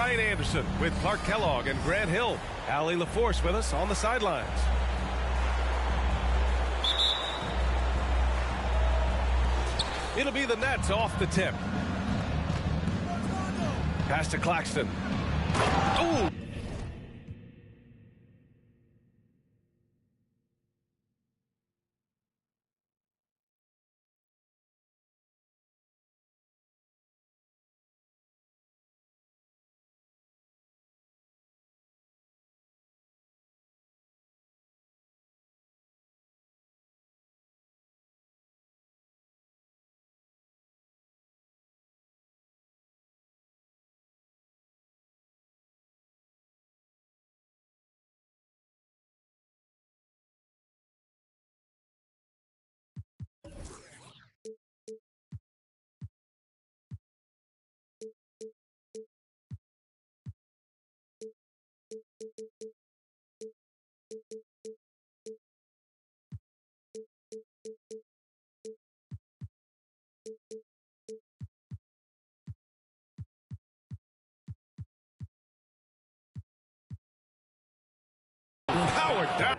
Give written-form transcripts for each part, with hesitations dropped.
Brian Anderson with Clark Kellogg and Grant Hill. Allie LaForce with us on the sidelines. It'll be the Nets off the tip. Pass to Claxton. Ooh! Powered down.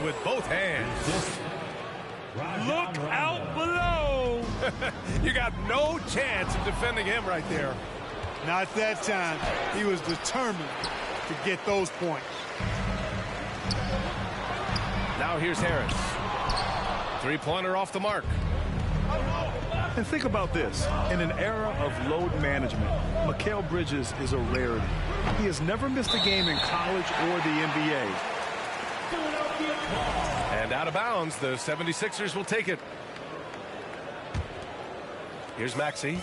With both hands. Look out below. You got no chance of defending him right there. Not that time. He was determined to get those points. Now here's Harris. Three-pointer off the mark. And think about this. In an era of load management, Mikal Bridges is a rarity. He has never missed a game in college or the NBA. And out of bounds, the 76ers will take it. Here's Maxey.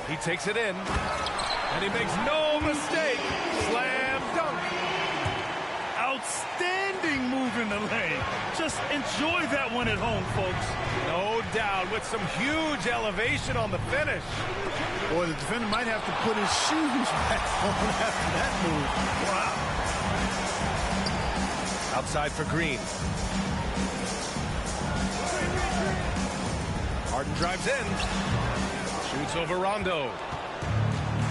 He takes it in. And he makes no mistake. Slam dunk. Outstanding move in the lane. Just enjoy that one at home, folks. No doubt, with some huge elevation on the finish. Boy, the defender might have to put his shoes back on after that move. Wow. Outside for Green. Harden drives in. Shoots over Rondo.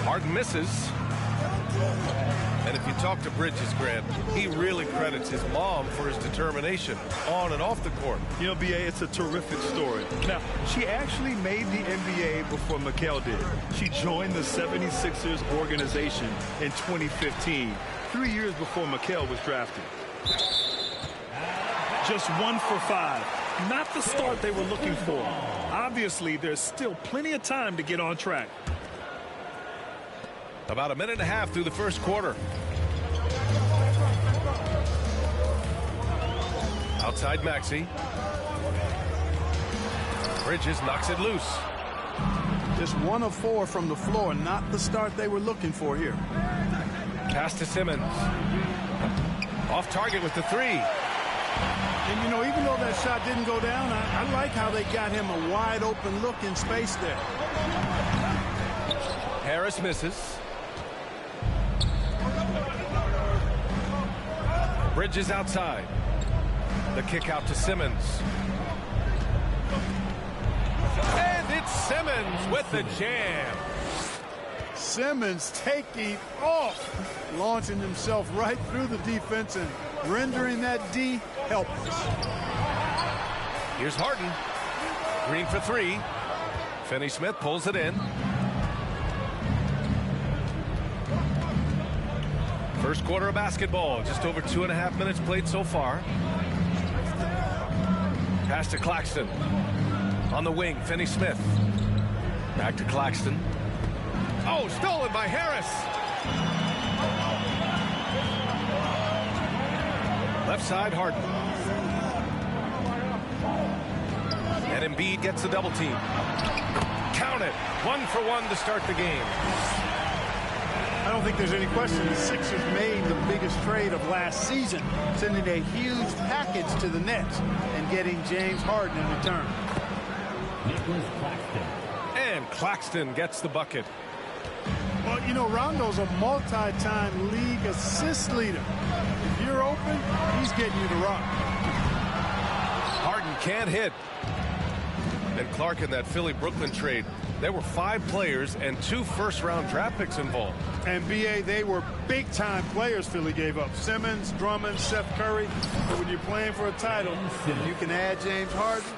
Harden misses. And if you talk to Bridges, Grant, he really credits his mom for his determination on and off the court. You know, B.A., it's a terrific story. Now, she actually made the NBA before Mikal did. She joined the 76ers organization in 2015, 3 years before Mikal was drafted. Just 1 for 5. Not the start they were looking for. Obviously, there's still plenty of time to get on track. About a minute and a half through the first quarter. Outside Maxey. Bridges knocks it loose. Just 1 of 4 from the floor, not the start they were looking for here. Pass to Simmons. Off target with the three. And, you know, even though that shot didn't go down, I like how they got him a wide open look in space there. Harris misses. Bridges outside. The kick out to Simmons. And it's Simmons with the jam. Simmons taking off, launching himself right through the defense and rendering that D helpless. Here's Harden. Green for 3. Finney-Smith pulls it in. First quarter of basketball. Just over 2.5 minutes played so far. Pass to Claxton. On the wing, Finney-Smith. Back to Claxton. Oh, stolen by Harris. Left side, Harden. And Embiid gets the double team. Count it. 1-for-1 to start the game. I don't think there's any question the Sixers made the biggest trade of last season, sending a huge package to the Nets and getting James Harden in return. And Claxton gets the bucket. Well, you know, Rondo's a multi-time league assist leader. If you're open, he's getting you to rock. Harden can't hit. And Clark in that Philly-Brooklyn trade, there were 5 players and 2 first-round draft picks involved. And B.A., they were big-time players Philly gave up. Simmons, Drummond, Seth Curry. But when you're playing for a title, you can add James Harden.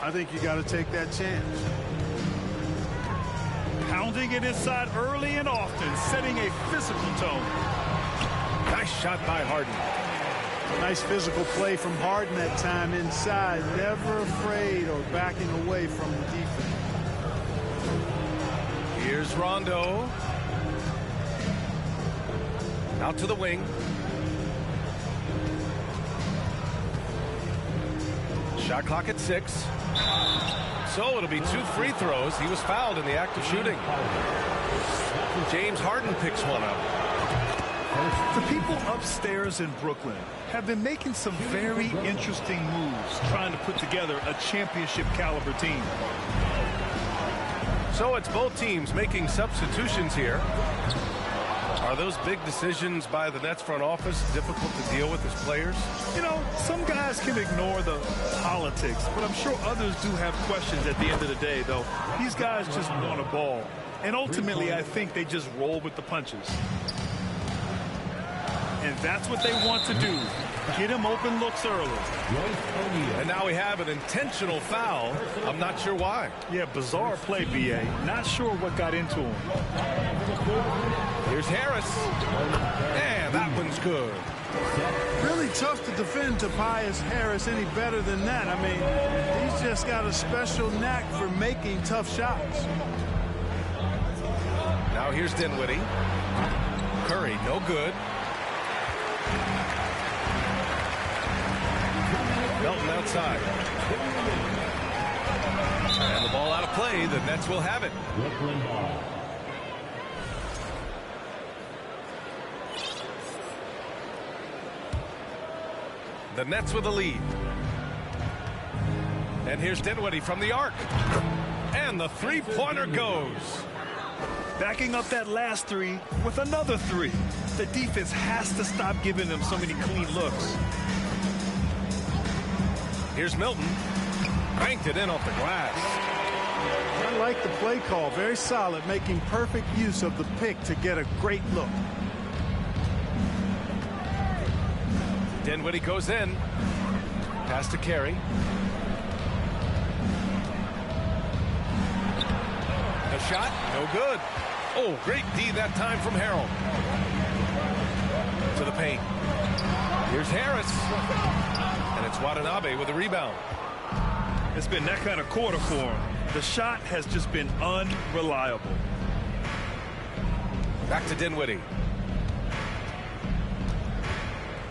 I think you got to take that chance. Pounding it inside early and often, setting a physical tone. Nice shot by Harden. Nice physical play from Harden that time inside. Never afraid or backing away from the defense. Here's Rondo. Out to the wing. Shot clock at 6. So it'll be 2 free throws. He was fouled in the act of shooting. James Harden picks one up. The people upstairs in Brooklyn have been making some very interesting moves trying to put together a championship caliber team. So it's both teams making substitutions here. Are those big decisions by the Nets front office difficult to deal with as players? You know, some guys can ignore the politics, but I'm sure others do have questions at the end of the day, though. These guys just want a ball. And ultimately, I think they just roll with the punches. And that's what they want to do. Get him open looks early. And now we have an intentional foul. I'm not sure why. Yeah, bizarre play, B.A. Not sure what got into him. Here's Harris. And that one's good. Really tough to defend Tobias Harris any better than that. I mean, he's just got a special knack for making tough shots. Now here's Dinwiddie. Curry, no good. Melton outside. And the ball out of play. The Nets will have it. The Nets with the lead. And here's Dinwiddie from the arc. And the three-pointer goes. Backing up that last 3 with another 3. The defense has to stop giving them so many clean looks. Here's Milton. Banked it in off the glass. I like the play call. Very solid, making perfect use of the pick to get a great look. Dinwiddie goes in. Pass to Carey. A shot, no good. Oh, great D that time from Harrell. To the paint. Here's Harris. And it's Watanabe with a rebound. It's been that kind of quarter for him. The shot has just been unreliable. Back to Dinwiddie.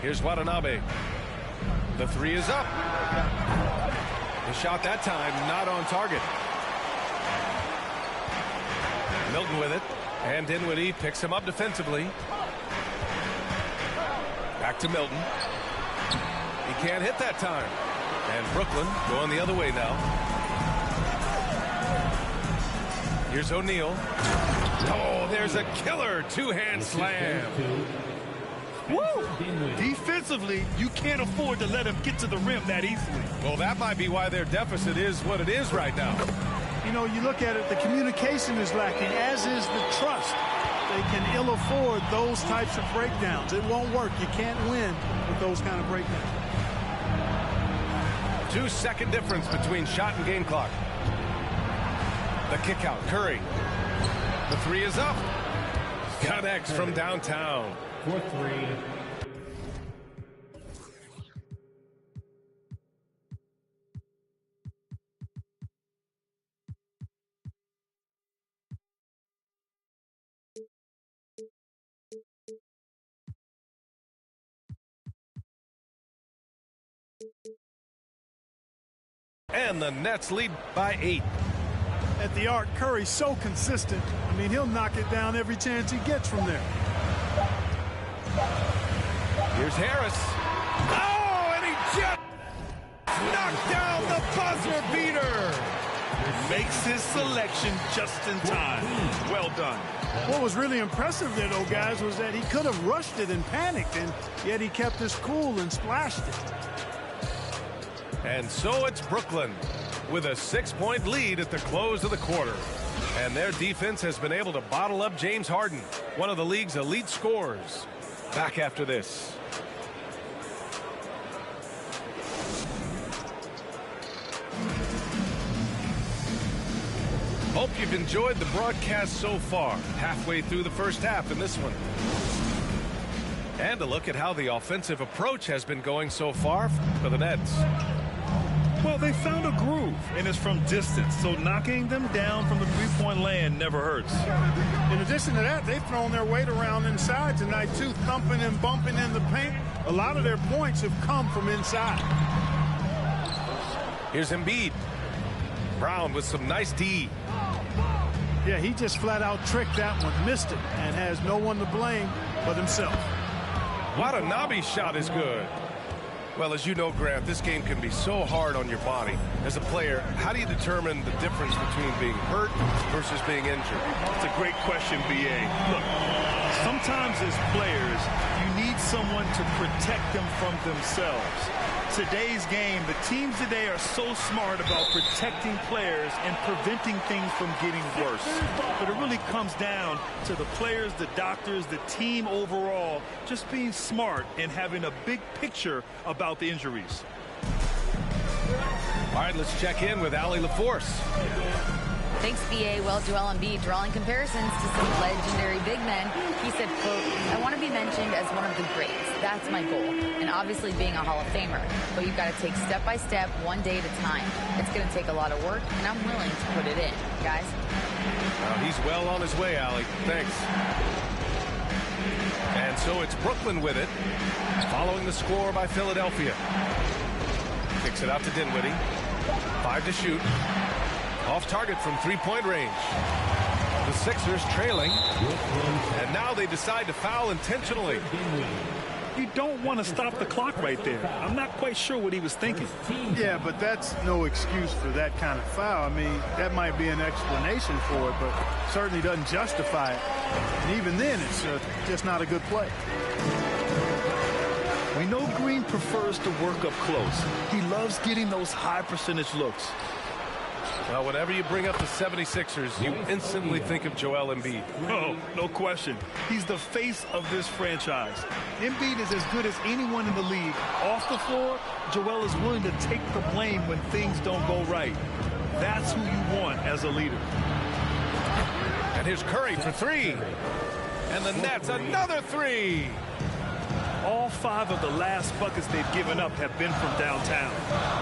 Here's Watanabe. The 3 is up. The shot that time not on target. Milton with it. And Dinwiddie picks him up defensively. Back to Milton. He can't hit that time. And Brooklyn going the other way now. Here's O'Neal. Oh, there's a killer 2-hand slam. Woo! Defensively, you can't afford to let him get to the rim that easily. Well, that might be why their deficit is what it is right now. You know, you look at it, the communication is lacking, as is the trust. They can ill afford those types of breakdowns. It won't work. You can't win with those kind of breakdowns. 2-second difference between shot and game clock. The kick out, Curry. The 3 is up. Connects from downtown. 4-3. And the Nets lead by 8. At the arc, Curry's so consistent. I mean, he'll knock it down every chance he gets from there. Here's Harris. Oh, and he just knocked down the buzzer beater. Makes his selection just in time. Well done. What was really impressive there, though, guys, was that he could have rushed it and panicked, and yet he kept his cool and splashed it. And so it's Brooklyn with a 6-point lead at the close of the quarter. And their defense has been able to bottle up James Harden, one of the league's elite scorers. Back after this. Hope you've enjoyed the broadcast so far. Halfway through the first half in this one. And a look at how the offensive approach has been going so far for the Nets. Well, they found a groove, and it's from distance, so knocking them down from the three-point land never hurts. In addition to that, they've thrown their weight around inside tonight, too, thumping and bumping in the paint. A lot of their points have come from inside. Here's Embiid. Brown with some nice D. Yeah, he just flat out tricked that one, missed it, and has no one to blame but himself. Watanabe's shot is good. Well, as you know, Grant, this game can be so hard on your body. As a player, how do you determine the difference between being hurt versus being injured? That's a great question, B.A. Look, sometimes as players, you need someone to protect them from themselves. Today's game, the teams today are so smart about protecting players and preventing things from getting worse. But it really comes down to the players, the doctors, the team overall, just being smart and having a big picture about the injuries. All right, let's check in with Allie LaForce. Thanks, B.A. Well, Joel Embiid drawing comparisons to some legendary big men. He said, quote, "I want to be mentioned as one of the greats. That's my goal. And obviously being a Hall of Famer. But you've got to take step by step, one day at a time. It's going to take a lot of work, and I'm willing to put it in." Guys? He's well on his way, Allie. Thanks. And so it's Brooklyn with it, following the score by Philadelphia. Kicks it out to Dinwiddie. 5 to shoot. Off target from three-point range. The Sixers trailing. And now they decide to foul intentionally. You don't want to stop the clock right there. I'm not quite sure what he was thinking. Yeah, but that's no excuse for that kind of foul. I mean, that might be an explanation for it, but certainly doesn't justify it. And even then, it's just not a good play. We know Green prefers to work up close. He loves getting those high percentage looks. Well, whenever you bring up the 76ers, you instantly think of Joel Embiid. Oh, no question. He's the face of this franchise. Embiid is as good as anyone in the league. Off the floor, Joel is willing to take the blame when things don't go right. That's who you want as a leader. And here's Curry for 3. And the Nets, another 3. All 5 of the last buckets they've given up have been from downtown.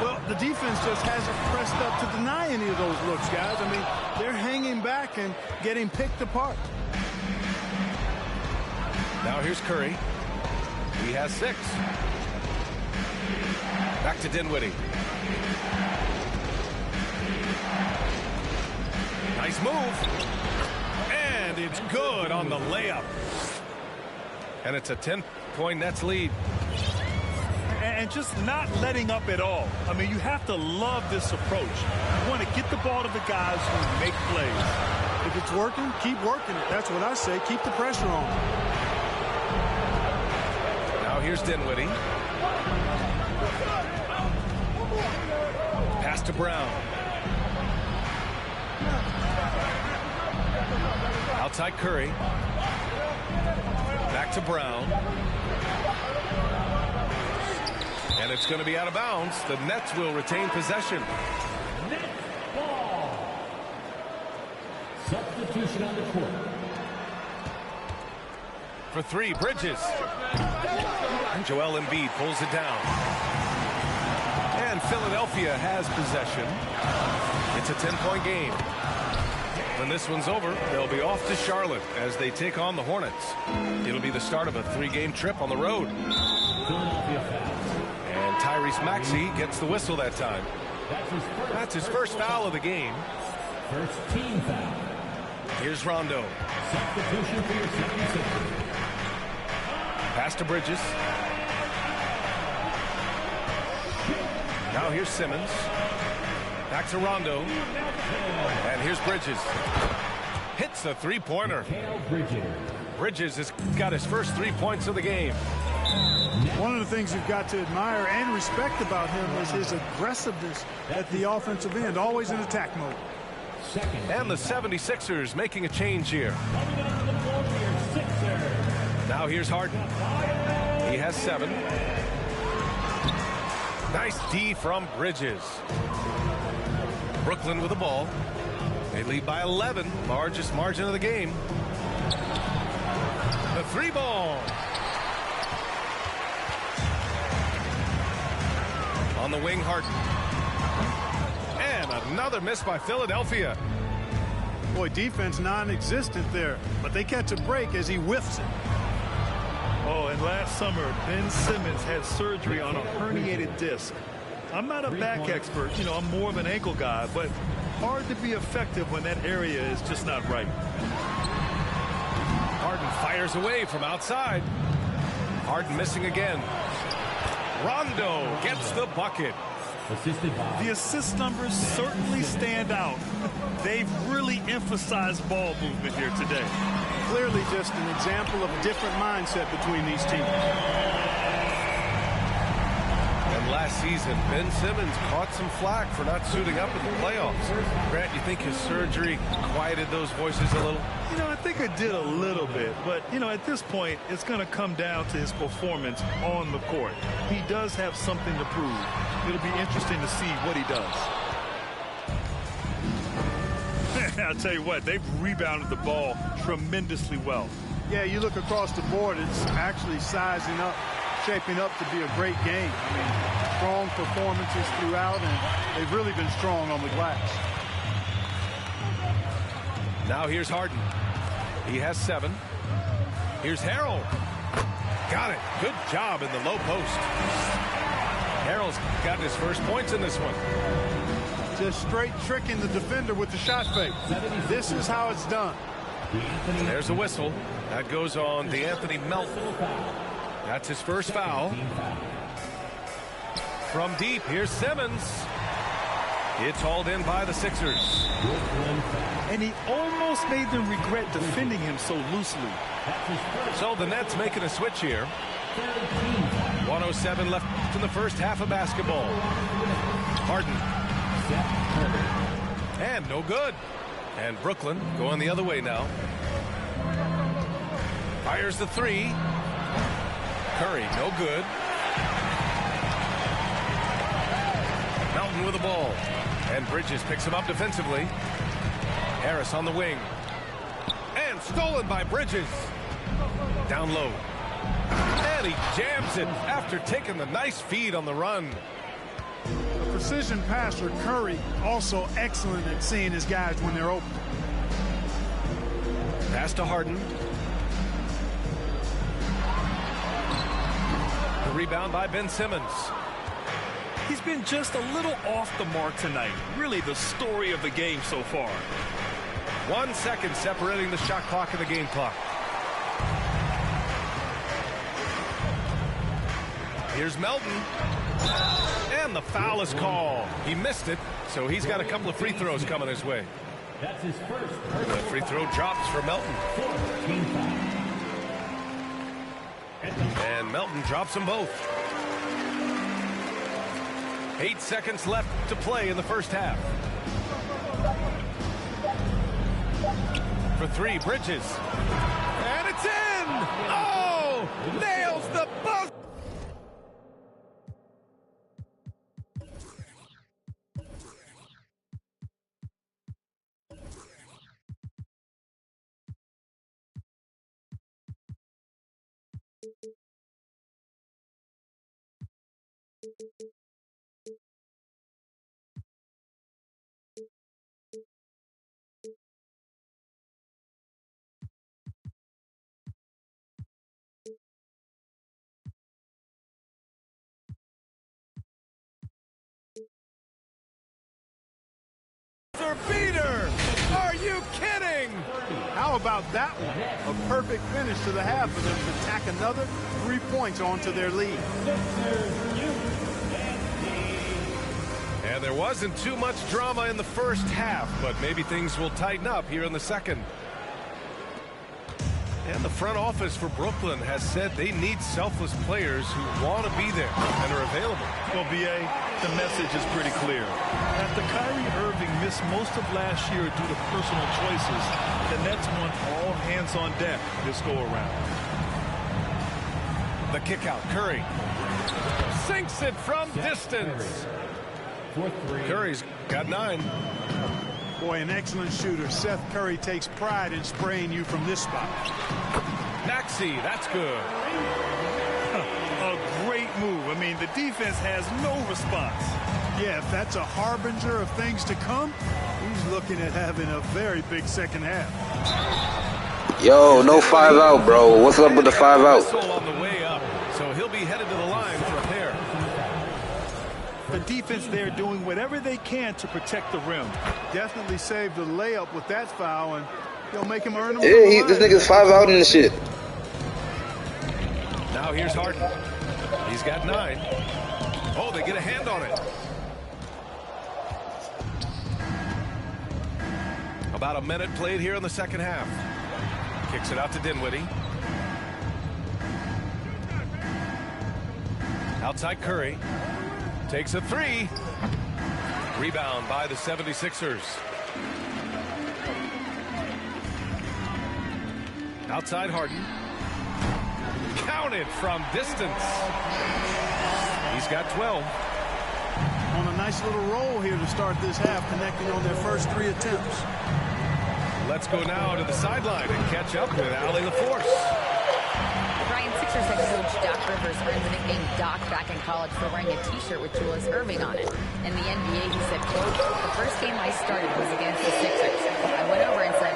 Well, the defense just hasn't pressed up to deny any of those looks, guys. I mean, they're hanging back and getting picked apart. Now here's Curry. He has 6. Back to Dinwiddie. Nice move. And it's good on the layup. And it's a 10-point Nets lead. And just not letting up at all. I mean, you have to love this approach. You want to get the ball to the guys who make plays. If it's working, keep working it. That's what I say. Keep the pressure on. Now here's Dinwiddie. Pass to Brown. Outside Curry. Back to Brown. And it's going to be out of bounds. The Nets will retain possession. Nets ball. Substitution on the court. For 3, Bridges. And Joel Embiid pulls it down. And Philadelphia has possession. It's a 10-point game. When this one's over, they'll be off to Charlotte as they take on the Hornets. It'll be the start of a 3-game trip on the road. Philadelphia fouls. And Tyrese Maxey gets the whistle that time. That's his first foul of the game. First team foul. Here's Rondo. Substitution for your 76ers. Pass to Bridges. Now here's Simmons. Back to Rondo. And here's Bridges. Hits a three-pointer. Bridges has got his first 3 points of the game. One of the things you've got to admire and respect about him is his aggressiveness at the offensive end, always in attack mode. And the 76ers making a change here. Now here's Harden. He has 7. Nice D from Bridges. Brooklyn with the ball. They lead by 11, largest margin of the game. The 3-ball. On the wing, Harden. And another miss by Philadelphia. Boy, defense non-existent there, but they catch a break as he whiffs it. Oh, and last summer, Ben Simmons had surgery on a herniated disc. I'm not a back expert, I'm more of an ankle guy, but hard to be effective when that area is just not right. Harden fires away from outside. Harden missing again. Rondo gets the bucket. The assist numbers certainly stand out. They've really emphasized ball movement here today. Clearly just an example of a different mindset between these teams. And last season, Ben Simmons caught some flack for not suiting up in the playoffs. Grant, you think his surgery quieted those voices a little? I think it did a little bit, but, at this point, it's going to come down to his performance on the court. He does have something to prove. It'll be interesting to see what he does. I'll tell you what, they've rebounded the ball tremendously well. Yeah, you look across the board, it's actually sizing up, shaping up to be a great game. Strong performances throughout, and they've really been strong on the glass. Now here's Harden. He has 7. Here's Harrell. Got it. Good job in the low post. Harrell's got his first points in this one. Just straight tricking the defender with the shot fake. This is how it's done. There's a whistle. That goes on DeAnthony Melton. That's his first foul. From deep, here's Simmons. It's hauled in by the Sixers. And he almost made them regret defending him so loosely. So the Nets making a switch here. 107 left in the first half of basketball. Harden. And no good. And Brooklyn going the other way now. Fires the 3. Curry, no good. Melton with the ball. And Bridges picks him up defensively. Harris on the wing. And stolen by Bridges. Down low. And he jams it after taking the nice feed on the run. A precision passer, Curry, also excellent at seeing his guys when they're open. Pass to Harden. The rebound by Ben Simmons. He's been just a little off the mark tonight. Really the story of the game so far. 1 second separating the shot clock and the game clock. Here's Melton. And the foul is called. He missed it, so he's got a couple of free throws coming his way. That's his first. The free throw drops for Melton. And Melton drops them both. 8 seconds left to play in the first half. For 3, Bridges. And it's in! Oh! Nails the buzzer! How about that one? A perfect finish to the half for them to tack another 3 points onto their lead. And there wasn't too much drama in the first half, but maybe things will tighten up here in the second. And the front office for Brooklyn has said they need selfless players who want to be there and are available. Well, B.A., the message is pretty clear. After Kyrie Irving missed most of last year due to personal choices, the Nets want all hands on deck this go-around. The kick out, Curry. Sinks it from distance. Curry's got 9. Boy, an excellent shooter. Seth Curry takes pride in spraying you from this spot. Maxey, that's good. A great move. I mean, the defense has no response. Yeah, if that's a harbinger of things to come, he's looking at having a very big second half. Yo, no 5 out, bro. What's up with the 5 out? Whistle on the way up, so he'll be headed to the line for a pair. The defense there doing whatever they can to protect the rim. Definitely saved the layup with that foul, and he'll make him earn them. Yeah, this nigga's 5 out in the shit. Now here's Harden. He's got 9. Oh, they get a hand on it. About a minute played here in the second half. Kicks it out to Dinwiddie. Outside Curry. Takes a 3. Rebound by the 76ers. Outside Harden. Counted from distance. He's got 12. On a nice little roll here to start this half, connecting on their first 3 attempts. Let's go now to the sideline and catch up with Allie LaForce. Brian, Sixers head coach Doc Rivers earned the nickname Doc back in college for wearing a T-shirt with Julius Erving on it. In the NBA, he said, quote, "The first game I started was against the Sixers. I went over and said,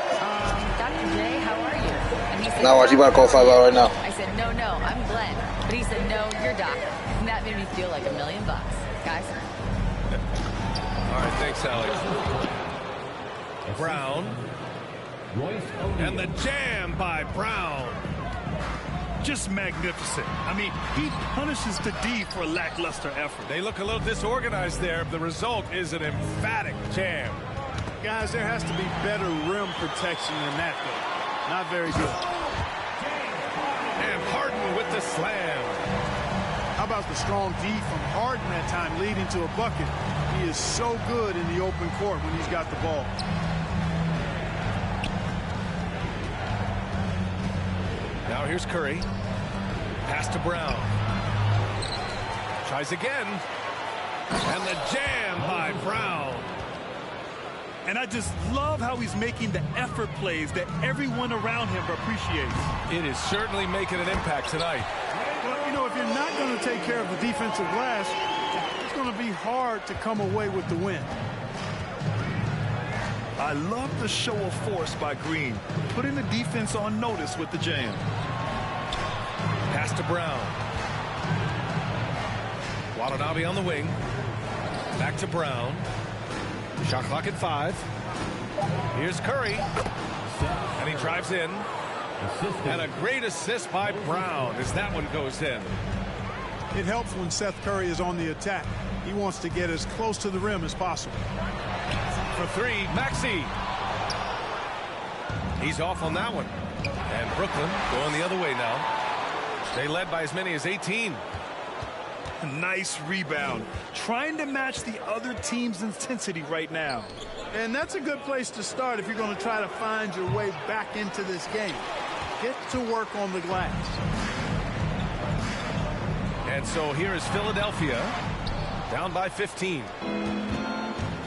Dr. J, how are you?" And he said, Now watch, you about to call 5 out right now. I said, no, I'm Glenn. But he said, no, you're Doc. And that made me feel like $1 million. Guys. All right, thanks, Allie. Brown. And the jam by Brown. Just magnificent. I mean, he punishes the D for a lackluster effort. They look a little disorganized there. The result is an emphatic jam. Guys, there has to be better rim protection than that, though. Not very good. And Harden with the slam. How about the strong D from Harden that time leading to a bucket? He is so good in the open court when he's got the ball. Now here's Curry. Pass to Brown. Tries again. And the jam by Brown. And I just love how he's making the effort plays that everyone around him appreciates. It is certainly making an impact tonight. Well, you know, if you're not going to take care of the defensive glass, it's going to be hard to come away with the win. I love the show of force by Green, putting the defense on notice with the jam. Pass to Brown. Watanabe on the wing. Back to Brown. Shot clock at 5. Here's Curry. And he drives in. And a great assist by Brown as that one goes in. It helps when Seth Curry is on the attack. He wants to get as close to the rim as possible. For 3, Maxey. He's off on that one. And Brooklyn going the other way now. They led by as many as 18. Nice rebound. Trying to match the other team's intensity right now. And that's a good place to start if you're going to try to find your way back into this game. Get to work on the glass. And so here is Philadelphia down by 15.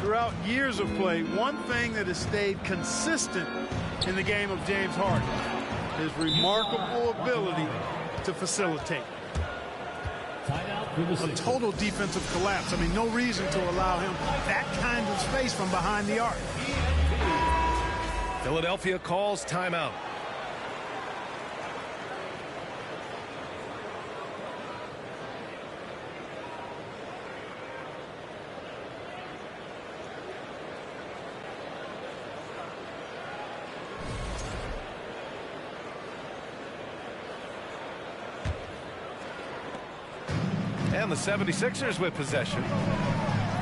Throughout years of play, one thing that has stayed consistent in the game of James Harden is remarkable ability to facilitate. A total defensive collapse. I mean, no reason to allow him that kind of space from behind the arc. Philadelphia calls timeout. And the 76ers with possession.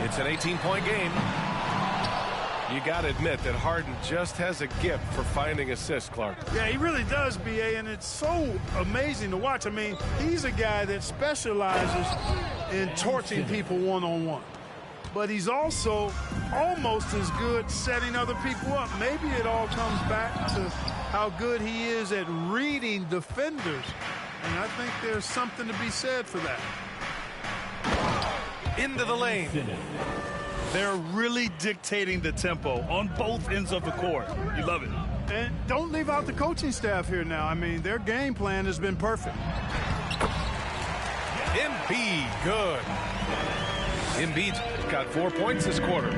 It's an 18-point game. You got to admit that Harden just has a gift for finding assists, Clark. Yeah, he really does, B.A., and it's so amazing to watch. I mean, he's a guy that specializes in torching people one-on-one. But he's also almost as good setting other people up. Maybe it all comes back to how good he is at reading defenders. And I think there's something to be said for that. Into the lane. They're really dictating the tempo on both ends of the court. You love it. And don't leave out the coaching staff here now. I mean, their game plan has been perfect. Embiid, good. Embiid's got 4 points this quarter.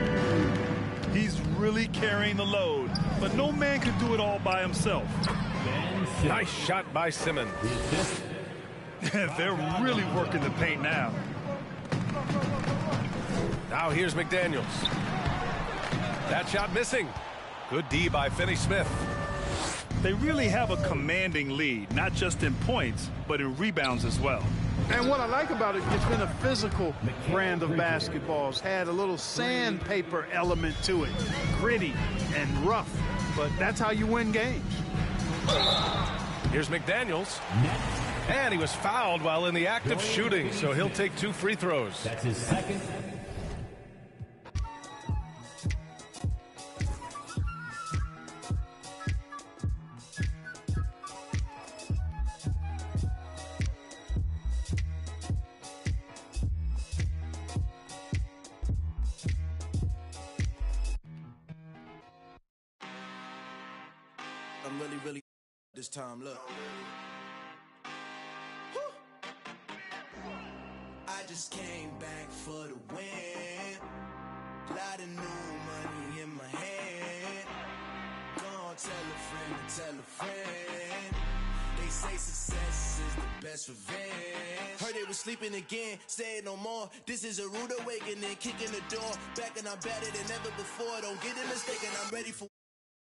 He's really carrying the load, but no man can do it all by himself. Nice shot by Simmons. They're really working the paint now. Now here's McDaniels. That shot missing. Good D by Finney-Smith. They really have a commanding lead, not just in points, but in rebounds as well. And what I like about it, it's been a physical brand of basketball. It's had a little sandpaper element to it. Gritty and rough, but that's how you win games. Here's McDaniels. And he was fouled while in the act of shooting, so he'll take 2 free throws. That's his second. I'm really this time, look. I just came back for the win. Lot of new money in my hand. Gonna tell a friend to tell a friend. They say success is the best revenge. Heard they was sleeping again, say it no more. This is a rude awakening, kicking the door. Back and I'm better than ever before. Don't get it mistaken, I'm ready for.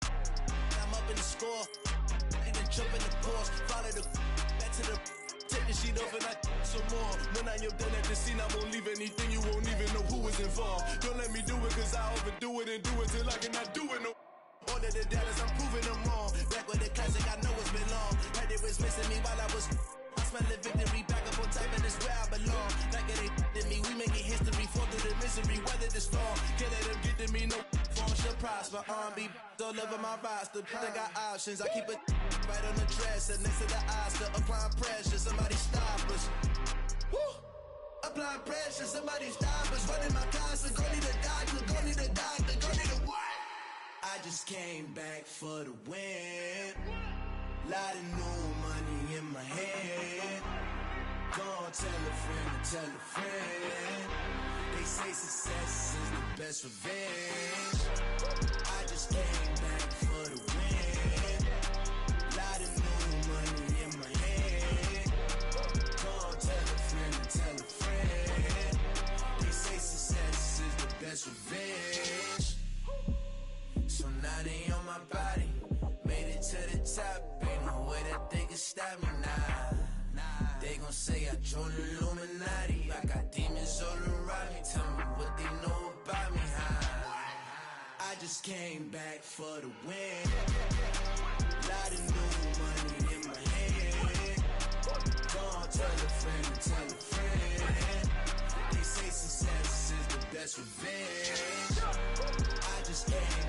I'm up in the score. And then jump in the course. Follow the back to the. Take the sheet off and I some more. When I am done at the scene, I won't leave anything. You won't even know who was involved. Don't let me do it, cause I overdo it and do it till I cannot do it no. Order the dollars, I'm proving them wrong. Back with the classic, I know it's been long. Heard they was missing me while I was. I smell the victory, back up on top, and it's where I belong. Like it ain't to me, we making history, fall through the misery, weather the storm. Can't let them get to me, no form should prosper. R&B all over my roster, I got options. I keep it right on the dresser, next to the Oscar, applying pressure. Somebody stop us. Woo! Applying pressure, somebody stop us. Running my constant, go need a doctor, go need a doctor, go need a what? I just came back for the win. Lot of new money in my hand. Gonna tell a friend to tell a friend. They say success is the best revenge. I just came back for the win. Lot of new money in my hand. Gonna tell a friend to tell a friend. They say success is the best revenge. So now they on my body. Made it to the top. Ain't no way that they can stop me now. They gon' say I joined the Illuminati. I got demons all around me. Tell me what they know about me, huh? I just came back for the win. Lot of new money in my hand. Gonna tell a friend to tell a friend. They say success is the best revenge. I just came